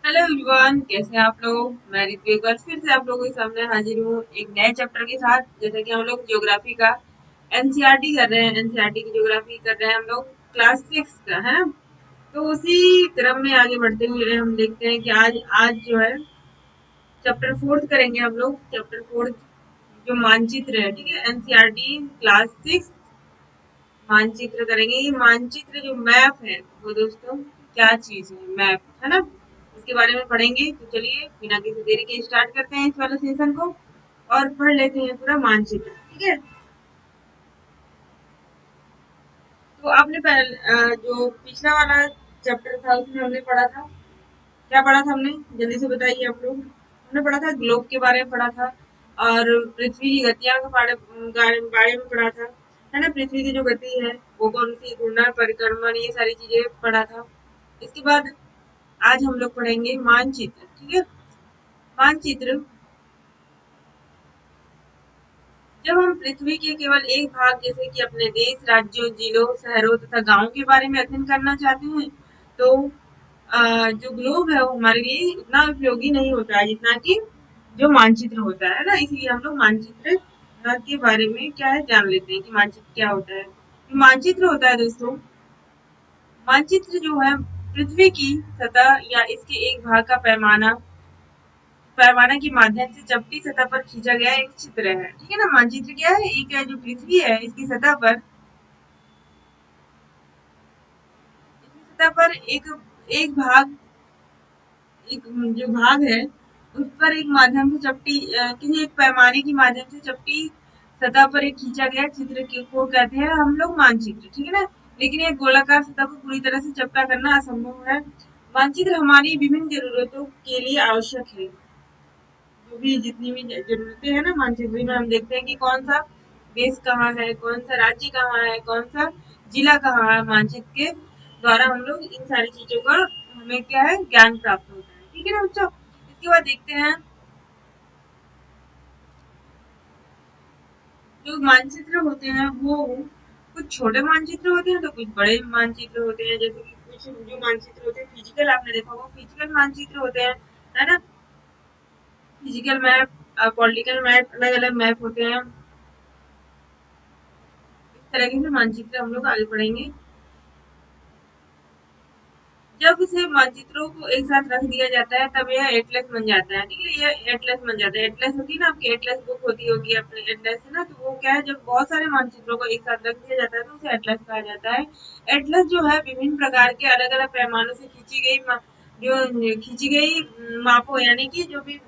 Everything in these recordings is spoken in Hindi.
हेलो एवरीवन, कैसे हैं आप लोग। मैं ऋतु एक बार फिर से आप लोगों के सामने हाजिर हूँ एक नए चैप्टर के साथ। जैसे कि हम लोग ज्योग्राफी का एनसीईआरटी कर रहे हैं, एनसीईआरटी की ज्योग्राफी कर रहे हैं हम लोग क्लास 6 का, है ना। तो उसी क्रम में आगे बढ़ते हुए हम देखते हैं कि आज आज जो है चैप्टर 4 करेंगे हम लोग। चैप्टर 4 जो मानचित्र है, ठीक है, एनसीईआरटी क्लास 6 मानचित्र करेंगे। ये मानचित्र जो मैप है वो दोस्तों क्या चीज है, मैप, है ना। इसके बारे में पढ़ेंगे। तो चलिए बिना किसी देरी के स्टार्ट करते हैं इस वाले सेशन को और पढ़ लेते हैं पूरा मानचित्र, ठीक है। तो आपने जो पिछला वाला चैप्टर था उसमें हमने पढ़ा था, क्या पढ़ा था हमने, जल्दी से बताइए आप लोग। हमने पढ़ा था ग्लोब के बारे में पढ़ा था, और पृथ्वी की गतियां के बारे में पढ़ा था, है ना। पृथ्वी की जो गति है वो कौन सी, घूर्णन, परिक्रमण, ये सारी चीजें पढ़ा था। इसके बाद आज हम लोग पढ़ेंगे मानचित्र, ठीक है। मानचित्र, जब हम पृथ्वी के केवल एक भाग जैसे कि अपने देश, राज्यों, जिलों, शहरों तथा गांवों के बारे में अध्ययन करना चाहते हैं तो जो ग्लोब है वो हमारे लिए उतना उपयोगी नहीं होता है जितना कि जो मानचित्र होता है ना। इसलिए हम लोग मानचित्र के बारे में क्या है जान लेते हैं कि मानचित्र क्या होता है। मानचित्र होता है दोस्तों, मानचित्र जो है पृथ्वी की सतह या इसके एक भाग का पैमाना के माध्यम से चपटी सतह पर खींचा गया एक चित्र है, ठीक है ना। मानचित्र क्या है, एक है जो पृथ्वी है इसकी सतह पर एक एक भाग एक जो भाग है उस पर एक माध्यम से किसी एक पैमाने के माध्यम से चपटी सतह पर एक खींचा गया चित्र को कहते हैं हम लोग मानचित्र, ठीक है ना। लेकिन एक गोलाकार सतह को पूरी तरह से चपटा करना असंभव है। मानचित्र हमारी विभिन्न जरूरतों के लिए आवश्यक है। जो भी जितनी भी जरूरतें हैं ना मानचित्र में, हम देखते हैं कि कौन सा देश कहाँ है, कौन सा राज्य कहाँ है, कौन सा जिला कहाँ है। मानचित्र के द्वारा हम लोग इन सारी चीजों का हमें क्या है ज्ञान प्राप्त होता है, ठीक है ना बच्चों। इसके बाद देखते हैं जो मानचित्र होते हैं वो कुछ छोटे मानचित्र होते हैं तो कुछ बड़े मानचित्र होते हैं। जैसे कि कुछ जो मानचित्र होते हैं फिजिकल, आपने देखा होगा फिजिकल मानचित्र होते हैं, है ना। फिजिकल मैप, पॉलिटिकल मैप, अलग अलग मैप होते हैं। इस तरीके से मानचित्र हम लोग आगे पढ़ेंगे। जब इसे मानचित्रों को एक साथ रख दिया जाता है तब यह एटलस बन जाता है, ठीक है। ये एटलस बन जाता है। एटलस होती है ना, आपकी एटलस बुक होती होगी अपने एटलस, है ना। तो वो क्या है, जब बहुत सारे मानचित्रों को एक साथ रख दिया जाता है तो उसे एटलस कहा जाता है। एटलस जो है विभिन्न प्रकार के अलग अलग पैमानों से खींची गई मापों, यानी कि जो भी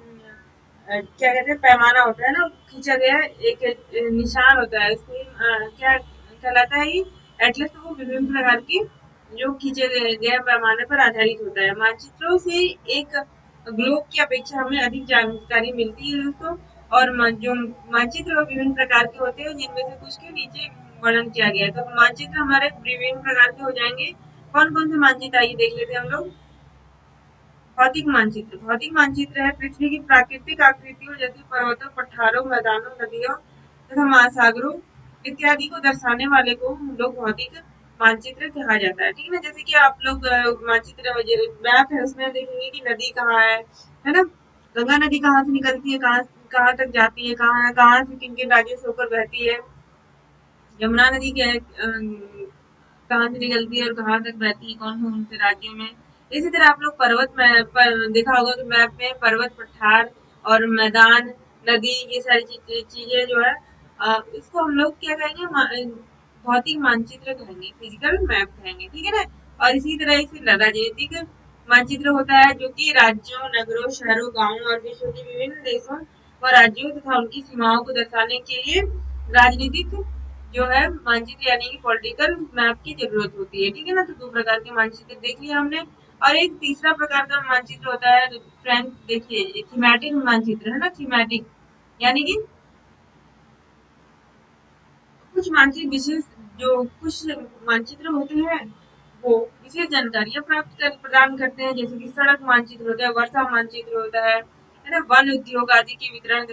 क्या कहते हैं पैमाना होता है ना, खींचा गया एक निशान होता है उसको क्या कहलाता है ये एटलस। तो वो विभिन्न प्रकार की जो खींचे गए पैमाने पर आधारित होता है। मानचित्रों से एक ग्लोब की अपेक्षा हमें अधिक जानकारी मिलती है दोस्तों। और जो मानचित्र वो विभिन्न प्रकार के होते हैं जिनमें से कुछ के नीचे वर्णन किया गया है। तो मानचित्र हमारे विभिन्न प्रकार के हो जाएंगे। कौन कौन से मानचित्र आइए देख लेते हैं हम लोग। भौतिक मानचित्र, भौतिक मानचित्र है पृथ्वी की प्राकृतिक आकृतियों जैसे पर्वतों, पठारों, मैदानों, नदियों तथा महासागरों इत्यादि को दर्शाने वाले को हम लोग भौतिक मानचित्र कहा जाता है, ठीक है ना। जैसे कि आप लोग मानचित्र मैप है उसमें देखेंगे कि नदी कहाँ है ना। गंगा नदी कहाँ से निकलती है, कहाँ कहाँ तक जाती है, कहाँ से किन किन राज्यों से होकर बहती है। यमुना नदी क्या है, कहाँ से निकलती है और कहाँ तक बहती है, कौन कौन से राज्यों में। इसी तरह आप लोग पर्वत में पर देखा होगा कि मैप में पर्वत, पठार और मैदान, नदी, ये सारी चीजें जो है इसको हम लोग क्या कहेंगे, भौतिक मानचित्र कहेंगे, फिजिकल मैप कहेंगे, ठीक है ना। और इसी तरह से राजनीतिक मानचित्र होता है जो कि राज्यों, नगरों, शहरों, गांवों और विश्व के विभिन्न देशों व राज्यों तथा उनकी सीमाओं को दर्शाने के लिए राजनीतिक जो है मानचित्र यानी कि पॉलिटिकल मैप की जरूरत होती है, ठीक है ना। तो दो प्रकार के मानचित्र देख लिया हमने। और एक तीसरा प्रकार का मानचित्र होता है फ्रेंड, देखिए थीमेटिक मानचित्र, है ना। थीमेटिक यानी कि कुछ मानचित्र विशेष, जो कुछ मानचित्र होते हैं वो विशेष जानकारियां प्रदान करते हैं। जैसे कि सड़क मानचित्र होता है, वर्षा मानचित्र होता है ना। वन उद्योग आदि के वितरण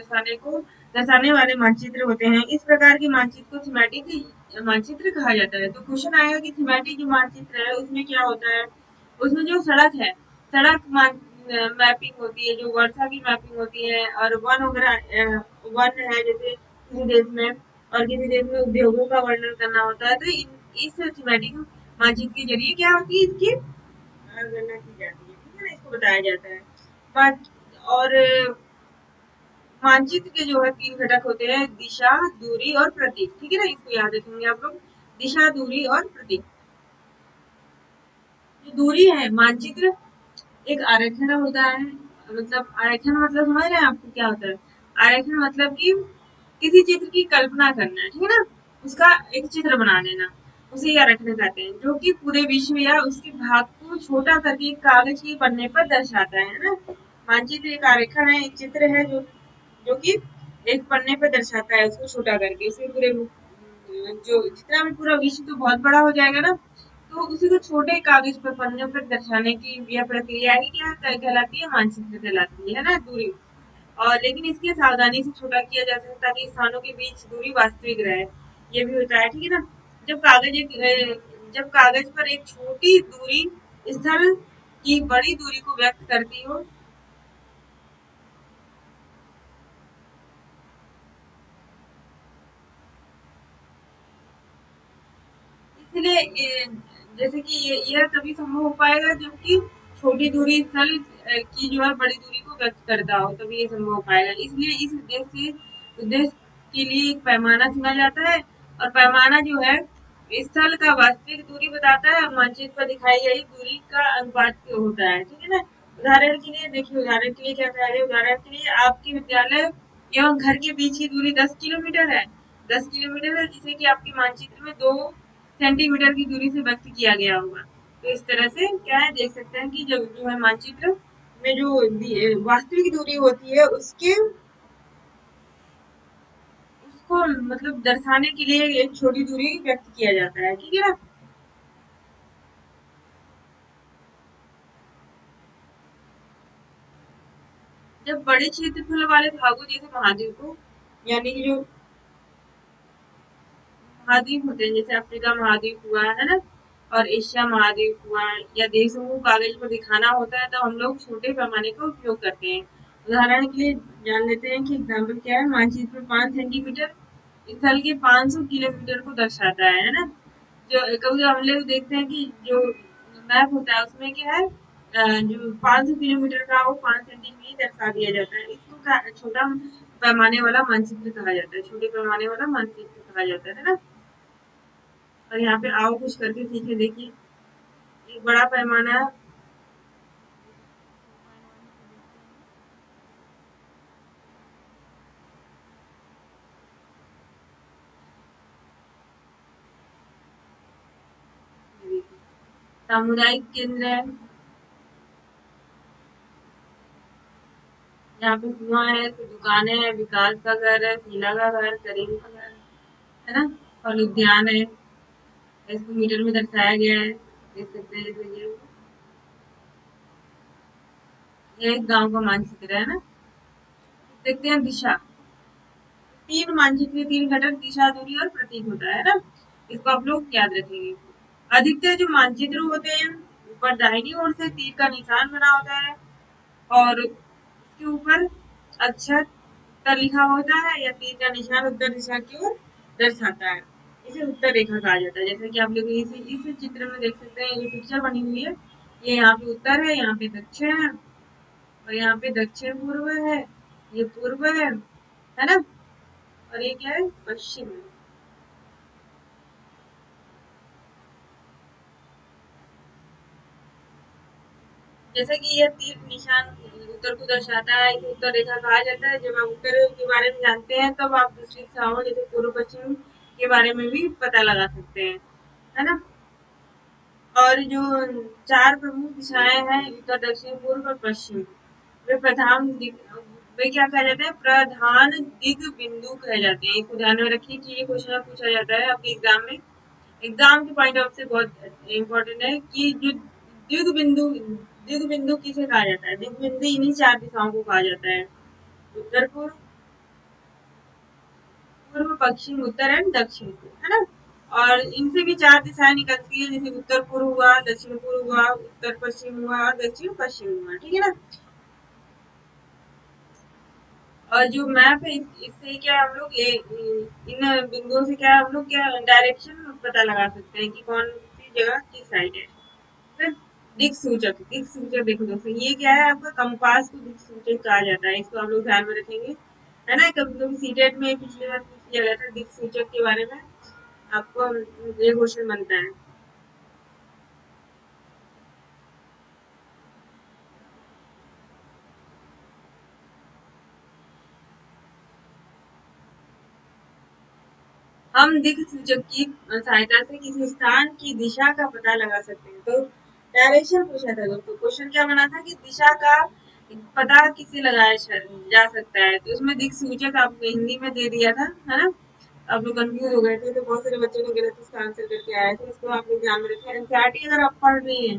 दर्शाने वाले मानचित्र होते हैं। इस प्रकार के मानचित्र को थीमेटिक मानचित्र कहा जाता है। तो क्वेश्चन आएगा कि थीमेटिक जो मानचित्र है उसमें क्या होता है। उसमें जो सड़क है, सड़क मान मैपिंग होती है, जो वर्षा की मैपिंग होती है, और वन वगैरह वन है जैसे किसी देश में, और किसी देश में उद्योगों का वर्णन करना होता है, तो इस थीमेटिक मानचित्र के जरिए क्या होती है, इसकी गणना की जाती है, ठीक है ना, इसको बताया जाता है। और मानचित्र के जो है 3 घटक होते हैं, दिशा, दूरी और प्रतीक, ठीक है ना, इसको याद रखेंगे आप लोग, दिशा, दूरी और प्रतीक। जो दूरी है, मानचित्र एक आरेखन होता है, मतलब आरेखन मतलब समझ रहे हैं आपको क्या होता है? आरेखन मतलब कि किसी चित्र की कल्पना करना है, ठीक है ना, उसका एक चित्र बना देना, उसे ही आरेखन कहते हैं, जो कि पूरे विश्व या उसके भाग को छोटा करके कागज के पन्ने पर दर्शाता है ना। मानचित्र एक आरेखन है, एक चित्र है जो कि एक पन्ने पर दर्शाता है, उसको छोटा करके, उसके पूरे जो जितना भी पूरा विश्व तो बहुत बड़ा हो जाएगा ना, तो उसी को छोटे कागज पर पन्ने पर दर्शाने की यह प्रक्रिया ही क्या कहलाती है? मानचित्र कहलाती है ना, दूरी। और लेकिन इसकी सावधानी से छोटा किया जा सकता है ताकि स्थानों के बीच दूरी वास्तविक रहे, ये भी होता है, ठीक है ना। जब कागज जब कागज पर एक छोटी दूरी स्थल की बड़ी दूरी को व्यक्त करती हो, इसलिए जैसे कि यह तभी संभव हो पाएगा जबकि छोटी दूरी स्थल की जो है बड़ी दूरी को व्यक्त करता हो, तभी ये संभव हो पाएगा। इसलिए इस उद्देश्य के लिए एक पैमाना चुना जाता है, और पैमाना जो है स्थल का वास्तविक दूरी बताता है, और मानचित्र पर दिखाई गई दूरी का अनुपात होता है, ठीक है ना। उदाहरण के लिए देखिए, उदाहरण के लिए क्या कह रहे हैं, उदाहरण के लिए आपके विद्यालय एवं घर के बीच की दूरी 10 किलोमीटर है, 10 किलोमीटर है, जिसे कि आपके मानचित्र में 2 सेंटीमीटर की दूरी से व्यक्त किया गया होगा। तो इस तरह से क्या है, देख सकते हैं कि जो है मानचित्र में जो वास्तविक दूरी होती है उसको मतलब दर्शाने के लिए एक छोटी दूरी व्यक्त किया जाता है, ठीक है ना। जब बड़े क्षेत्रफल वाले भागों जैसे महाद्वीपों, यानी कि जो महाद्वीप होते हैं, जैसे अफ्रीका महाद्वीप हुआ है ना, और एशिया महाद्वीप हुआ, या देशों को कागज पर दिखाना होता है, तो हम लोग छोटे पैमाने का उपयोग करते हैं। उदाहरण के लिए जान लेते हैं कि एग्जाम्पल क्या है, मानचित्र में 5 सेंटीमीटर स्थल के 500 किलोमीटर को दर्शाता है ना। जो कभी हम लोग देखते हैं कि जो मैप होता है उसमें क्या है, जो 500 किलोमीटर का वो 5 सेंटीमीटर दर्शा दिया जाता है, इसको छोटा पैमाने वाला मानचित्र कहा जाता है, छोटे पैमाने वाला मानचित्र कहा जाता है ना। और यहाँ पे आओ कुछ करके सीखे देखिए, एक बड़ा पैमाना, सामुदायिक केंद्र है, यहाँ पे कुआं है, तो दुकानें है, विकास का घर है, शीला का घर, करीम का घर है ना, और उद्यान है, इसको मीटर में दर्शाया गया है, देख सकते हैं, तो ये एक गांव का मानचित्र है ना। देखते हैं दिशा, 3 घटक दिशा, दूरी और प्रतीक होता है ना, इसको आप लोग याद रखेंगे। अधिकतर जो मानचित्र होते हैं ऊपर दाहिनी ओर से तीर का निशान बना होता है, और उसके ऊपर अक्षर उत्तर लिखा होता है, या तीर का निशान उत्तर दिशा की ओर दर्शाता है, इसे उत्तर रेखा कहा जाता है। जैसे कि आप लोग इस चित्र में देख सकते हैं, ये पिक्चर बनी हुई है, ये यहाँ पे उत्तर है, यहाँ पे दक्षिण है, और यहाँ पे दक्षिण पूर्व है, ये पूर्व है ना, और ये क्या है, पश्चिम है। जैसे कि यह तीर निशान उत्तर को दर्शाता है, इसे उत्तर रेखा कहा जाता है। जब आप उत्तर के बारे में जानते हैं तब आप दूसरी दिशाओं जैसे पूर्व पश्चिम के बारे में भी पता लगा सकते हैं, है ना। और जो 4 प्रमुख दिशाएं हैं, उत्तर, दक्षिण, पूर्व और पश्चिम, वे वे क्या कहा जाता है, प्रधान दिग बिंदु कहे जाते हैं। इसको ध्यान में रखिए कि ये क्वेश्चन पूछा जाता है आपके एग्जाम में, एग्जाम के पॉइंट ऑफ से बहुत इम्पोर्टेंट है कि जो द्विग बिंदु द्विग बिंदु किसे कहा जाता है, द्विग बिंदु इन्हीं 4 दिशाओं को कहा जाता है, उत्तर पूर्व, पूर्व पश्चिम, उत्तर एंड दक्षिण को, है ना। और इनसे भी 4 दिशाएं निकलती है, जैसे उत्तर पूर्व हुआ, दक्षिण पूर्व हुआ, उत्तर पश्चिम हुआ और दक्षिण पश्चिम हुआ, ठीक है ना। और जो मैप है इससे क्या हम लोग इन बिंदुओं से क्या हम लोग क्या डायरेक्शन पता लगा सकते हैं कि कौन सी जगह किस साइड है। फिर दिक सूचक देखो दोस्तों, ये क्या है, आपका कंपास को दिक सूचक कहा जाता है, इसको आप लोग ध्यान में रखेंगे। है ना, कभी कभी सीटेट में पिछली बार पूछ लिया गया था दिक सूचक के बारे में, आपको ये क्वेश्चन बनता है। हम दिक् सूचक की सहायता से किसी स्थान की दिशा का पता लगा सकते हैं। तो डायरेक्शन पूछा था दोस्तों, क्वेश्चन क्या बना था कि दिशा का पता किसे लगाया जा सकता है, तो उसमें दिक् सूचक आपको हिंदी में दे दिया था, है ना। आप लोग कंफ्यूज हो गए थे, तो बहुत सारे बच्चों ने गलत इसका आंसर करके आए थे, इसको आप लोग ध्यान में रखें। एनसीईआरटी अगर आप पढ़ रही हैं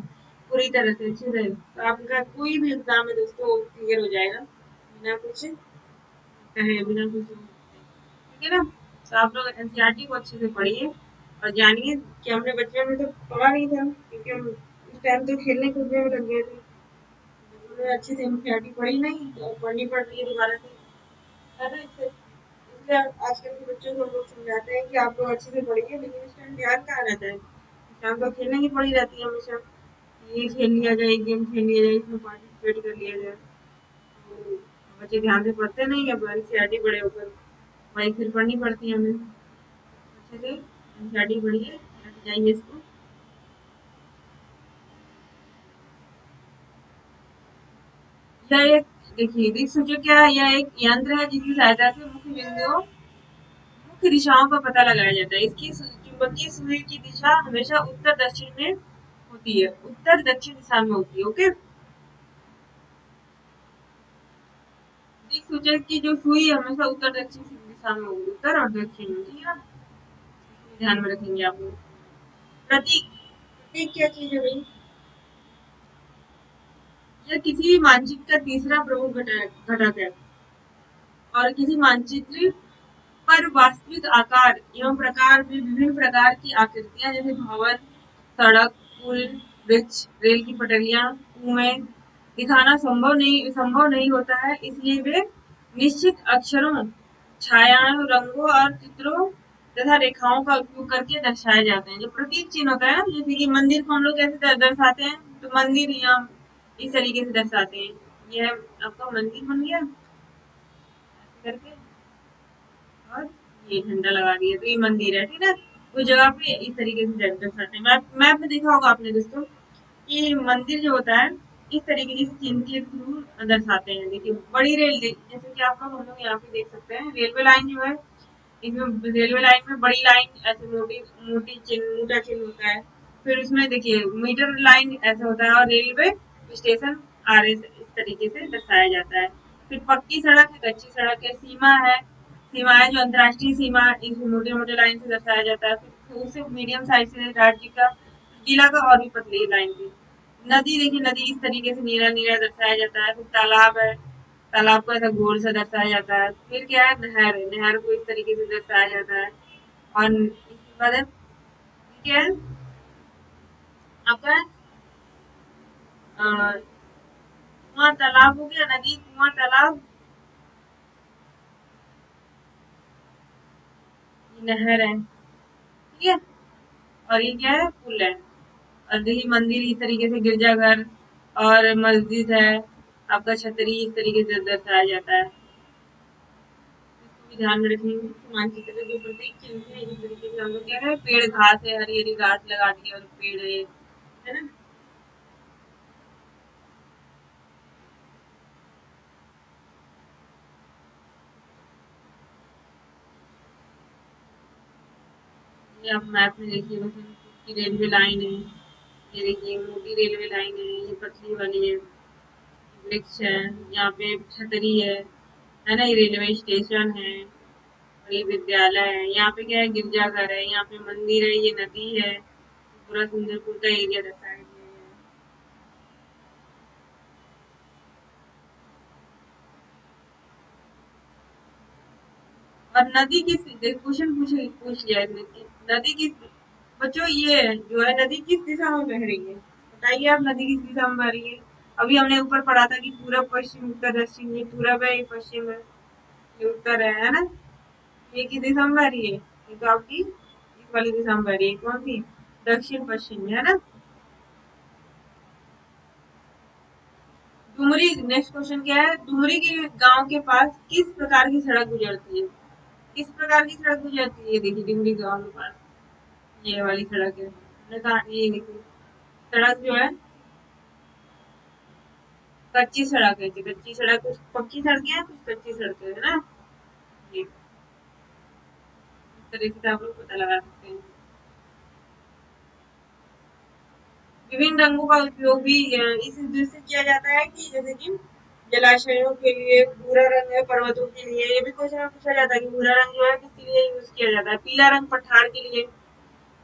पूरी तरह से अच्छे से, तो आपका कोई भी एग्जाम है दोस्तों क्लियर हो जाएगा, बिना कुछ कहे, बिना कुछ, ठीक है ना। तो आप लोग एनसीईआरटी को अच्छे से पढ़िए और जानिए कि हमने बचपन में तो पढ़ा नहीं था, क्योंकि हम उस टाइम तो खेलने कूदने में लग गए थे, हमने अच्छे से एनसीईआरटी पढ़ी नहीं, तो अब पढ़नी पड़ रही है दोबारा से, है ना। इसलिए आजकल के बच्चों को हम लोग समझाते हैं कि आप लोग अच्छे से पढ़िए, लेकिन इस टाइम ध्यान कहाँ रहता है, इस टाइम तो खेलने की पड़ी रहती है हमेशा, ये खेल लिया जाए, गेम खेल लिया जाए, इसमें पार्टिसिपेट कर लिया जाए, तो बच्चे ध्यान से पढ़ते नहीं है, एनसीईआरटी बड़े होकर वही फिर पढ़नी पड़ती है हमें। अच्छे से एनसीईआरटी पढ़िए, रट जाएंगे इसको। यह एक, देखिए दिक्सूचक क्या है, यह एक यंत्र है जिसकी सहायता से मुख्य बिंदुओं, मुख्य दिशाओं का पता लगाया जाता है। इसकी चुंबकीय सुई की दिशा हमेशा उत्तर दक्षिण में होती है, उत्तर दक्षिण दिशा में होती है। ओके, दिक्सूचक की जो सुई है हमेशा उत्तर दक्षिण दिशा में होगी, उत्तर और दक्षिण में, ठीक है ना। ध्यान में रखेंगे आप लोग। प्रतीक, प्रतीक क्या चीज है भाई, यह किसी भी मानचित्र का तीसरा प्रमुख घटक घटक है, और किसी मानचित्र पर वास्तविक आकार एवं प्रकार में विभिन्न प्रकार की आकृतियां जैसे भवन, सड़क, पुल, वृक्ष, रेल की पटरियां, कुएं दिखाना संभव नहीं होता है, इसलिए वे निश्चित अक्षरों, छायाओं, रंगों और चित्रों तथा रेखाओं का उपयोग करके दर्शाए जाते हैं। जो प्रतीक चिन्ह होता है ना, जैसे कि मंदिर को हम लोग कैसे दर्शाते हैं, तो मंदिर या इस तरीके से दर्शाते हैं, यह आपका मंदिर बन गया ऐसे करके, और ये झंडा लगा दिया तो ये मंदिर है, ठीक है। उस जगह पे इस तरीके से दर्शाते हैं। मैप मैप में देखा होगा आपने दोस्तों कि मंदिर जो होता है इस तरीके की चिन्ह के थ्रू दर्शाते हैं। देखिए बड़ी रेल, जैसे कि आप लोग हम लोग यहाँ पे देख सकते हैं, रेलवे लाइन जो है, इसमें रेलवे लाइन में बड़ी लाइन ऐसे मोटी मोटी चिन्ह, मोटा चिन्ह होता है। फिर उसमें देखिए मीटर लाइन ऐसा होता है, और रेलवे स्टेशन आर एस इस तरीके से दर्शाया जाता है। फिर पक्की सड़क है, कच्ची सड़क है, सीमा है, सीमाएं जो अंतर्राष्ट्रीय सीमा इस मोटे मोटे लाइन से दर्शाया जाता है। फिर उससे मीडियम साइज से राज्य का, जिला का, और भी पतली लाइन से। नदी, देखिए नदी इस तरीके से नीला नीला दर्शाया जाता है। फिर तालाब है, तालाब को ऐसा गोल सा दर्शाया जाता है। फिर क्या है, नहर है, नहर को इस तरीके से दर्शाया जाता है। और इसके बाद क्या है आपका, कुआं तालाब हो गया, नदी कुआं तालाब, नहर है, ठीक है। और ये क्या है, पुल है। और देखिए मंदिर इस तरीके से, गिरजाघर और मस्जिद है, आपका छतरी इस तरीके से दर्शाया जाता है। इसको भी ध्यान में रखेंगे, मानचित्र के जो प्रतीक चिन्ह है इस तरीके से हम लोग क्या है, पेड़ घास है, हरी हरी घास लगा दी और पेड़ है ना। ये आप मैप में देखिए, की रेलवे लाइन है, ये देखिए मोटी रेलवे लाइन है, ये पतली वाली है, वृक्ष है, यहाँ पे छतरी है ना, ये रेलवे स्टेशन है, और ये विद्यालय है, यहाँ पे क्या है, गिरजाघर है, यहाँ पे मंदिर है, ये नदी है, पूरा सुंदरपुर का एरिया दर्शाया गया है। और नदी किस, क्वेश्चन पूछ लिया इसने कि नदी किस, बच्चों ये जो है नदी किस दिशा में बह रही है, बताइए आप, नदी किस दिशा में बह रही है। अभी हमने ऊपर पढ़ा था कि पूरब पश्चिम उत्तर दक्षिण, ये पूरब है, ये पश्चिम है, ये उत्तर है ना। ये किस दिशा में बह रही है? ये तो आपकी इस वाली दिशा में बह रही है। कौन सी? दक्षिण पश्चिम में, है ना। डुमरी, नेक्स्ट क्वेश्चन क्या है? डुमरी के गांव के पास किस प्रकार की सड़क गुजरती है? किस प्रकार की सड़क गुजरती है? ये देखिए डुमरी गांव के पास ये वाली सड़क है। मैंने कहा ये देखिए सड़क जो है कच्ची सड़क है। कच्ची सड़क, कुछ पक्की सड़कें हैं, कुछ कच्ची सड़कें है ना। ये इस तरीके से आप लोग पता लगा सकते हैं। विभिन्न रंगों का उपयोग भी इस उद्देश्य से किया जाता है कि जैसे कि जलाशयों के लिए भूरा रंग है, पर्वतों के लिए। ये भी क्वेश्चन में पूछा जाता है कि भूरा रंग जो है किसके लिए यूज किया जाता है? पीला रंग पठार के लिए,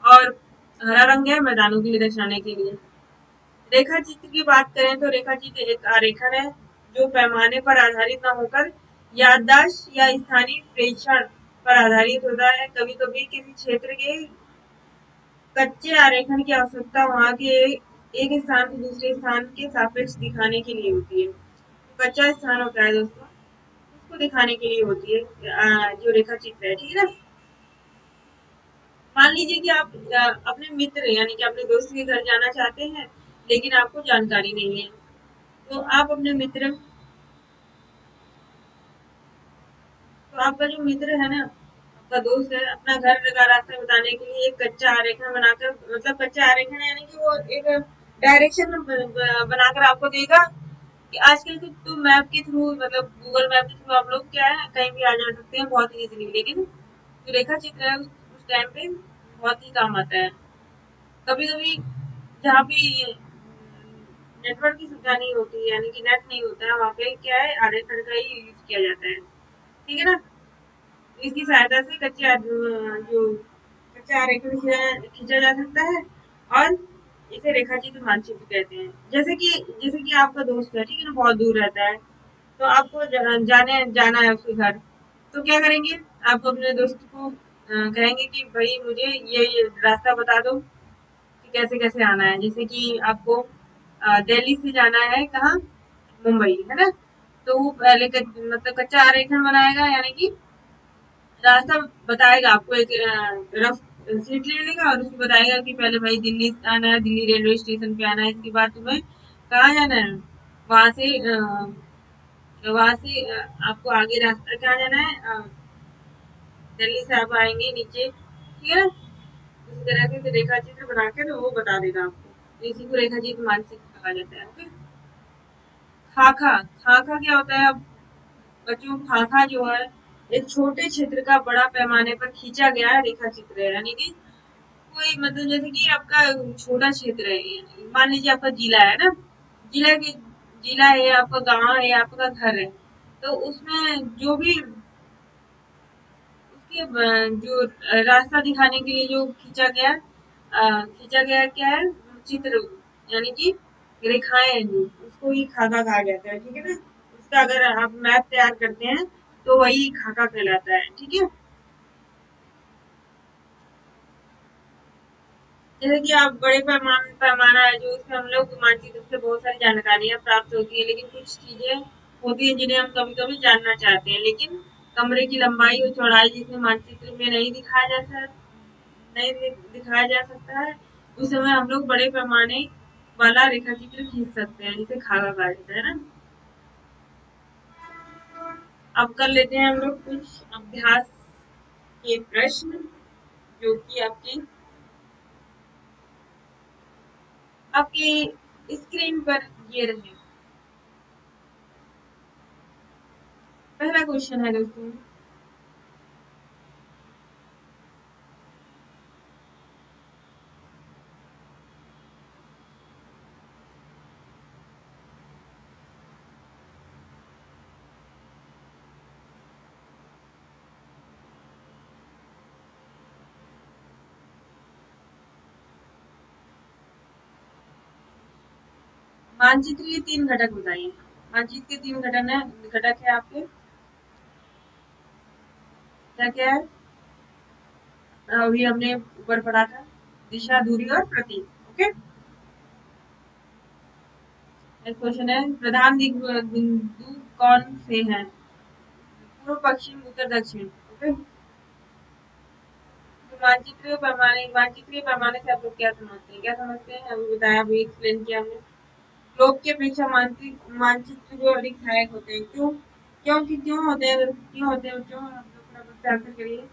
और हरा रंग है मैदानों के लिए दर्शाने के लिए। रेखा चित्र की बात करें तो रेखा चित्र एक आरेखन है जो पैमाने पर आधारित न होकर याददाश्त या स्थानीय प्रेक्षण पर आधारित होता है। कभी कभी किसी क्षेत्र के कच्चे आरेखन की आवश्यकता वहाँ के एक स्थान को दूसरे स्थान के सापेक्ष दिखाने के लिए होती है। तो कच्चा स्थान होता है दोस्तों, उसको दिखाने के लिए होती है जो रेखा चित्र है, ठीक है ना। मान लीजिए कि आप अपने मित्र यानी कि अपने दोस्त के घर जाना चाहते हैं, लेकिन आपको जानकारी नहीं है। तो आप अपने मित्र, तो आपका जो मित्र है ना, आपका दोस्त है, अपना घर का रास्ता बताने के लिए एक कच्चा आरेखन बनाकर, मतलब कच्चा आरेखन यानी कि वो एक डायरेक्शन बनाकर आपको देगा कि आजकल तो मैप के थ्रू, मतलब गूगल मैप के थ्रू आप लोग क्या है कहीं भी आ जा सकते हैं बहुत इजीली। लेकिन जो रेखा चित्र है उस टाइम पे बहुत ही काम आता है। कभी कभी जहाँ भी नेटवर्क की सुविधा नहीं होती, यानी कि नेट नहीं होता है, वहाँ पे क्या है आरेखन का ही यूज किया जाता है, ठीक है ना। इसकी सहायता से जो कच्चा आरेखन खींचा जा सकता है, और इसे रेखाचित्र मानचित्र कहते हैं। जैसे कि आपका दोस्त है, ठीक है ना, बहुत दूर रहता है, तो आपको जाना है उसके घर। तो क्या करेंगे? आप अपने दोस्त को कहेंगे कि भाई मुझे ये रास्ता बता दो कि कैसे कैसे आना है। जैसे कि आपको दिल्ली से जाना है कहाँ? मुंबई, है ना। तो वो पहले मतलब कच्चा आरेखन बनाएगा, यानी कि रास्ता बताएगा आपको। एक रफ सीट ले लेगा और उसको बताएगा कि पहले भाई दिल्ली आना है, दिल्ली रेलवे स्टेशन पे आना है, इसके बाद तुम्हें कहाँ जाना है, वहां से आपको आगे रास्ता कहाँ जाना है, दिल्ली से आप आएंगे नीचे, ठीक है ना। इसी तरह से रेखा चित्र बना के तो वो बता देगा आपको। तो इसी को रेखा चित्र मानचित्र कहा जाता है। ओके। खाका, खाका क्या होता है? बच्चों, खाका जो है एक छोटे क्षेत्र का बड़ा पैमाने पर खींचा गया रेखा चित्र है। यानी कि कोई, मतलब जैसे कि आपका छोटा क्षेत्र है, मान लीजिए आपका जिला है ना, जिला के जिला है, आपका गांव है, आपका घर है, तो उसमें जो भी उसके जो रास्ता दिखाने के लिए जो खींचा गया क्या है? चित्र, यानी कि रेखाएं हैं जो, उसको ही खाका कहा जाता है, ठीक है ना। उसका अगर आप मैप तैयार करते हैं तो वही खाका कहलाता है, ठीक है। जैसे कि आप बड़े पैमाना है जो, उसमें हम लोग मानचित्र से बहुत सारी जानकारियां प्राप्त होती है, लेकिन कुछ चीजें होती है जिन्हें हम कभी कभी जानना चाहते हैं, लेकिन कमरे की लंबाई और चौड़ाई जिसे मानचित्र में नहीं दिखाया जा सकता है, उस समय हम लोग बड़े पैमाने वाला रेखा चित्र खींच सकते हैं, जिसे खाका कहा जाता है ना। अब कर लेते हैं हम लोग कुछ अभ्यास के प्रश्न, जो कि आपकी स्क्रीन पर ये रहे। पहला क्वेश्चन है दोस्तों, मानचित्र के 3 घटक बताइए। मानचित्र के 3 घटक है आपके, क्या क्या है? अभी हमने ऊपर पढ़ा था, दिशा, दूरी और प्रतीक। ओके। एक क्वेश्चन है, प्रधान दिग् बिंदु कौन से हैं? पूर्व पश्चिम उत्तर दक्षिण। ओके, तो मानचित्र के पैमाने से आप लोग क्या समझते हैं, क्या समझते हैं, अभी बताया, अभी एक्सप्लेन किया हमने। ग्लोब की अपेक्षा मानचित्र जो अधिक सहायक होते हैं, क्यों, क्यों होते हैं, क्यों होते हैं, क्यों, आप लोग फटाफट से आंसर करिए।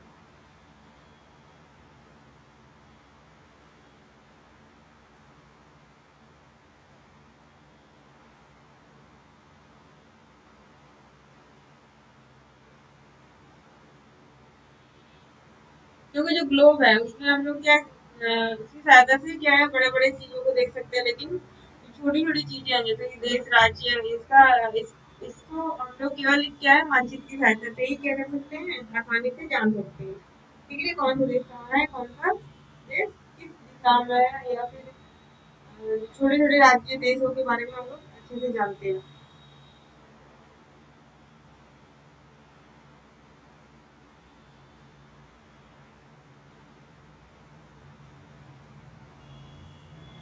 क्योंकि जो ग्लोब है उसमें हम लोग क्या, उसकी सहायता से क्या है, बड़े बड़े चीजों को देख सकते हैं, लेकिन छोटी छोटी चीजें हैं जैसे कि देश, राज्य, इसको हम लोग केवल क्या है, मानचित्र की सहायता से ही क्या कर सकते हैं, आसानी से जान सकते हैं। ठीक है, कौन सा देश कहाँ है, कौन सा देश किस दिशा में है, या फिर छोटे छोटे राज्य देशों के बारे में हम लोग अच्छे से जानते हैं।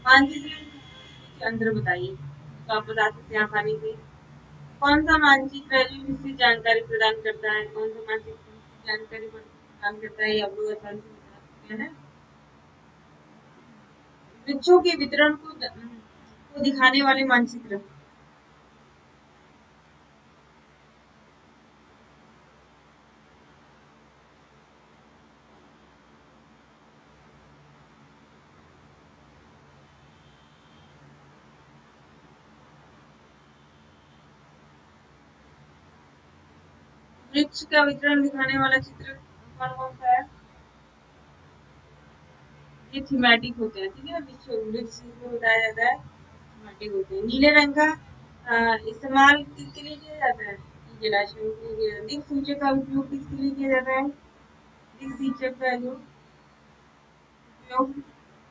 मानचित्र के अंदर बताइए, तो आप बता सकते हैं आसानी से। कौन सा मानचित्र है जो विस्तृत जानकारी प्रदान करता है, कौन सा मानचित्र विस्तृत जानकारी प्रदान करता है, ये आप लोग आसानी से बता सकते हैं। वृक्षों के वितरण को दिखाने वाले मानचित्र। वृक्ष का वितरण दिखाने वाला चित्र कौन कौन सा है, ये थीमेटिक होते हैं। ठीक है, वृक्ष वृक्ष जिसमें बताया जाता है थीमेटिक होते हैं। नीले रंग का इस्तेमाल किसके लिए किया जाता है, जलाशयों के लिए। दिक् सूचक का उपयोग किसके लिए किया जाता है, दिक् सूचक का जो उपयोग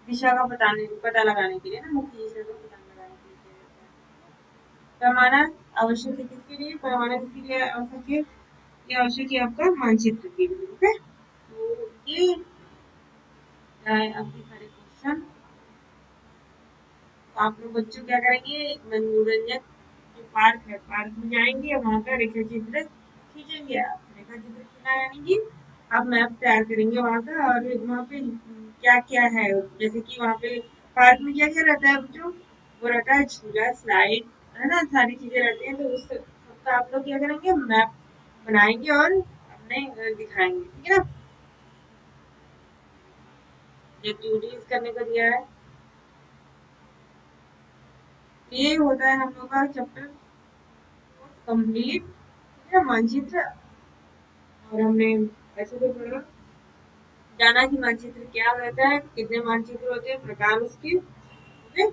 दिशा का पता लगाने के लिए ना, मुख्य दिशा का पता लगाने के लिए किया जाता है। पैमाना आवश्यक है किसके लिए, पैमाना किसके लिए आवश्यक है, ये आवश्यक है आपका मानचित्र के लिए। ओके, तो ये है आपके सारे क्वेश्चन। तो आप लोग बच्चों क्या करेंगे, मनोरंजक जो पार्क है, पार्क में जाएंगे, वहां का रेखा चित्र खींचेंगे। आप रेखा चित्र खींचना यानी कि आप मैप तैयार करेंगे वहां का, और वहां पे क्या क्या है, जैसे कि वहां पे पार्क में क्या क्या रहता है बच्चों, वो रहता है झूला, स्लाइड, है ना, सारी चीजें रहती हैं। तो उस सबका आप लोग क्या करेंगे, मैप बनाएंगे और अपने दिखाएंगे। ठीक है ना, जो एक्टिविटीज करने को दिया है, ये होता है हम लोग का चैप्टर कंप्लीट। ठीक है, मानचित्र। और हमने ऐसे तो पढ़ा, जाना कि मानचित्र क्या रहता है, कितने मानचित्र होते हैं, प्रकार उसके। ओके,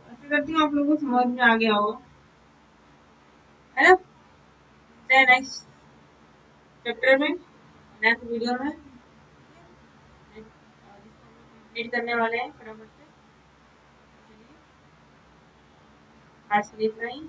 ऐसे करती हूँ आप लोगों को समझ में आ गया होगा, है ना। नेक्स्ट चैप्टर में, नेक्स्ट वीडियो में कंप्लीट करने वाले हैं फटाफट से। चलिए, आज के लिए इतना ही।